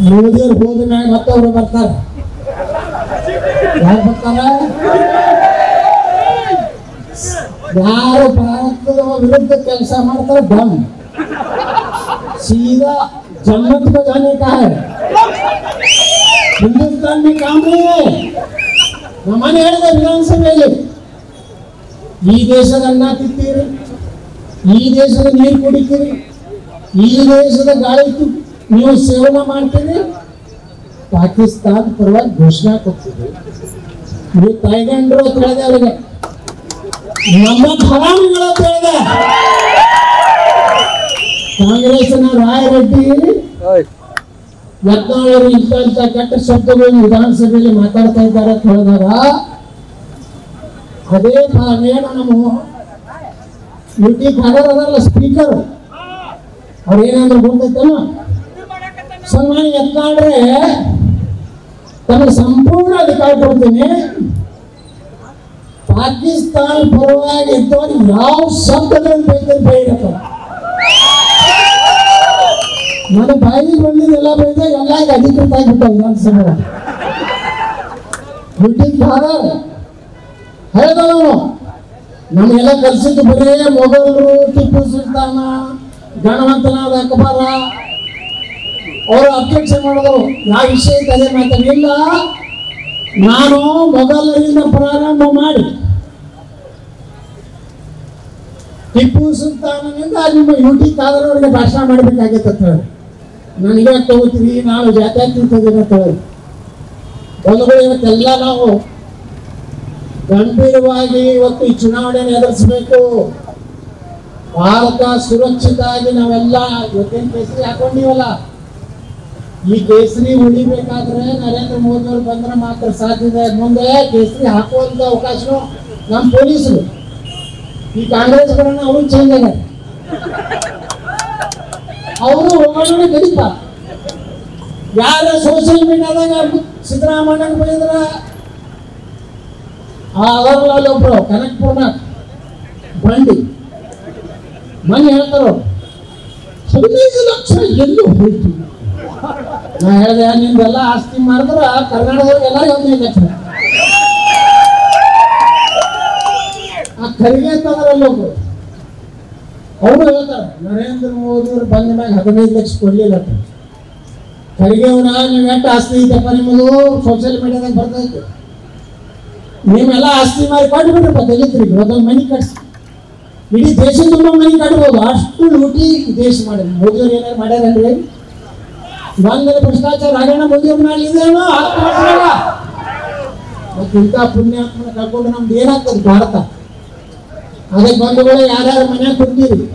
ಮೋದಿಯವ್ರು ಹೋದ ಮ್ಯಾಗ ಮತ್ತವ್ರು ಬರ್ತಾರ. ಯಾರು ಬರ್ತಾರ? ಯಾರು ಭಾರತದ विरुद्ध ಕೆಲಸ ಮಾಡ್ತಾರೆ ದಮ್ सीधा जन्नत में जाने का है. हिंदुस्तान में काम नहीं है. ನಮ್ಮನೆ ಹೇಳಿದ ವಿಧಾನಸಭೆಯಲ್ಲಿ ಈ ದೇಶದ ಅನ್ನ ತಿಂತೀರಿ, ಈ ದೇಶದ ನೀರು ಕುಡಿತೀರಿ, ಈ ದೇಶದ ಗಾಳಿ ನೀವು ಸೇವನೆ ಮಾಡ್ತೀರಿ, ಪಾಕಿಸ್ತಾನ ಪರವಾಗಿ ಘೋಷಣೆ ಕೊಡ್ತೀರಿ. ನೀವು ತಾಯ್ಗಂಡ್ರು ಅಂತ ಹೇಳಿದೆ ಅವರಿಗೆ, ನಮ್ಮ ಹರಾಮಿಗಳು ಅಂತ ಹೇಳಿದೆ. ಕಾಂಗ್ರೆಸ್ನ ರಾಯರೆಡ್ಡಿ ಯತ್ನಾಳರು ಇಂಥ ಕೆಟ್ಟ ಶಬ್ದಗಳು ವಿಧಾನಸಭೆಯಲ್ಲಿ ಮಾತಾಡ್ತಾ ಇದ್ದಾರೆ ಅಂತ ಹೇಳಿದಾಗ ಅದೇ ಏನು ನಮ್ಮ ಯುಟಿ ಖಾದರ್ ಅದಲ್ಲ ಸ್ಪೀಕರ್ ಅವ್ರೇನಾದ್ರು ಗೊತ್ತೈತಲ್ಲ, ಸನ್ಮಾನ್ಯ ಯತ್ನಾಳ್ರೆ ತಮಗೆ ಸಂಪೂರ್ಣ ಅಧಿಕಾರ ಕೊಡ್ತೀನಿ, ಪಾಕಿಸ್ತಾನ ಪರವಾಗಿ ಇದ್ದವರು ಯಾವ ಶಬ್ದಗಳನ್ನು ಬೈತಾರೆ ಬೈರತ್ತ ನನ್ನ ಬಾಯಿಗೆ ಬಂದಿದ್ದೆಲ್ಲ ಬೈದ ಎಲ್ಲ ಅಧಿಕೃತ ಆಗಿಬಿಟ್ಟ ವಿಧಾನಸಭೆ. ಯುಟಿ ಖಾದರ್ ಹೇಳಿದವನು ನಮಗೆಲ್ಲ ಕಲಿಸಿದ್ದು ಬರೀ ಮೊಘಲರು, ಟಿಪ್ಪು ಸುಲ್ತಾನ, ಗಣವಂತನಾದ ಅಕ್ಬರ ಅವರು ಅಬ್ಜೆಕ್ಷನ್ ಮಾಡಿದ್ರು. ಯಾವ ವಿಷಯಕ್ಕೆ ಅದೇ ಮಾತಾಡಿಲ್ಲ. ನಾನು ಮೊಘಲರಿಂದ ಪ್ರಾರಂಭ ಮಾಡಿ ಟಿಪ್ಪು ಸುಲ್ತಾನನಿಂದ ನಿಮ್ಮ ಯುಟಿ ಖಾದರ್ ಅವರಿಗೆ ಭಾಷಣ ಮಾಡಬೇಕಾಗಿತ್ತು ಅಂತ ಹೇಳಿ, ನನಗೆ ತಗೋತೀವಿ ನಾವು ಜಾತ್ಯಾತೀತದಿನ ಅಂತ ಹೇಳಿ ಬಂಧುಗಳು, ಇವತ್ತೆಲ್ಲ ನಾವು ಗಂಭೀರವಾಗಿ ಇವತ್ತು ಈ ಚುನಾವಣೆಯನ್ನು ಎದುರಿಸಬೇಕು. ಭಾರತ ಸುರಕ್ಷಿತ ಆಗಿ ನಾವೆಲ್ಲ ಇವತ್ತೇನು ಕೇಸರಿ ಹಾಕೊಂಡಿವಲ್ಲ, ಈ ಕೇಸರಿ ಉಳಿಬೇಕಾದ್ರೆ ನರೇಂದ್ರ ಮೋದಿ ಅವರು ಬಂದ್ರೆ ಮಾತ್ರ ಸಾಧ್ಯತೆ. ಮುಂದೆ ಕೇಸರಿ ಹಾಕುವಂತ ಅವಕಾಶನು ನಮ್ಮ ಪೊಲೀಸರು, ಈ ಕಾಂಗ್ರೆಸ್ಗಳನ್ನ ಅವರು ಚೇಂಜ್ ಆಗ್ಯಾರ, ಅವರು ಹೋಗೋಣ ಕರೀತಾರೆ. ಯಾರ ಸೋಷಿಯಲ್ ಮೀಡಿಯಾದಾಗ ಸಿದ್ದರಾಮಯ್ಯ ಬೈದ್ರ ಅವರಲ್ಲಿ ಒಬ್ರು ಕನಕ್ಪುರ್ನ ಬಂಡಿ ಮನೆ ಹೇಳ್ತಾರ 15 ಲಕ್ಷ ಎಲ್ಲೂ ಹೋಯ್ತು. ನಾ ಹೇಳಿದೆ ನಿಮ್ದೆಲ್ಲ ಆಸ್ತಿ ಮಾಡಿದ್ರ ಕರ್ನಾಟಕದವ್ರಿಗೆಲ್ಲ 15 ಲಕ್ಷ. ಆ ಖರ್ಗೆ ಅಂತಂದ್ರಲ್ಲಿ ಒಬ್ರು ಅವರು ಹೇಳ್ತಾರೆ ನರೇಂದ್ರ ಮೋದಿ ಅವರು ಬಂದ ಮ್ಯಾಗ 15 ಲಕ್ಷ ಕೊಡ್ಲಿಲ್ಲ. ಖರ್ಗೆ ಅವರ ನೀವು ಎಷ್ಟು ಆಸ್ತಿ ಐತಪ್ಪ ನಿಮ್ಮದು ಸೋಷಿಯಲ್ ಮೀಡಿಯಾದಾಗ ಬರ್ತಾ ಇತ್ತು, ನೀವೆಲ್ಲ ಆಸ್ತಿ ಮಾಡಿ ಕೊಟ್ಬಿಟ್ರಪ್ಪ ದಲಿತರಿಗೆ ಒಂದೊಂದು ಮನೆ ಕಟ್ಸಿ ಇಡೀ ದೇಶ ತುಂಬ ಮನೆ ಕಟ್ಬೋದು, ಅಷ್ಟು ಲೂಟಿ ದೇಶ ಮಾಡಿ. ಮೋದಿಯವ್ರು ಏನಾರು ಮಾಡ್ಯಾರಲ್ರಿ? ಬಂದರೆ ಭ್ರಷ್ಟಾಚಾರ ಹಾಗೇನ ಮೋದಿಯವ್ರು ಮಾಡಲಿದ್ದೇನೋ ಮತ್ತೆ ಇಂಥ ಪುಣ್ಯಾತ್ಮನ ಕಳ್ಕೊಂಡು ನಮ್ದು ಏನಾಗ್ತದೆ ಭಾರತ. ಅದಕ್ಕೆ ಬಂಧುಗಳೇ, ಯಾರ್ಯಾರು ಮನ್ಯಾಗ ಕೊಡ್ತೀರಿ,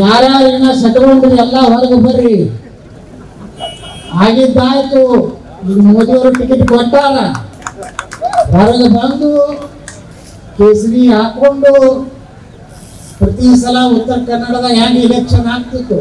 ಯಾರ್ಯಾರು ಇನ್ನ ಸಟ್ಕೊಂಡ್ರಿ ಎಲ್ಲ ಹೊರಗೆ ಬರ್ರಿ. ಆಗಿದ್ದಾಯ್ತು, ಈಗ ಮೋದಿಯವರು ಟಿಕೆಟ್ ಕೊಟ್ಟಾರ, ಹೊರಗೆ ಬಂದು ಕೇಸರಿ ಹಾಕೊಂಡು ಪ್ರತಿ ಸಲ ಉತ್ತರ ಕನ್ನಡದ ಹೆಂಗ್ ಎಲೆಕ್ಷನ್ ಆಗ್ತಿತ್ತು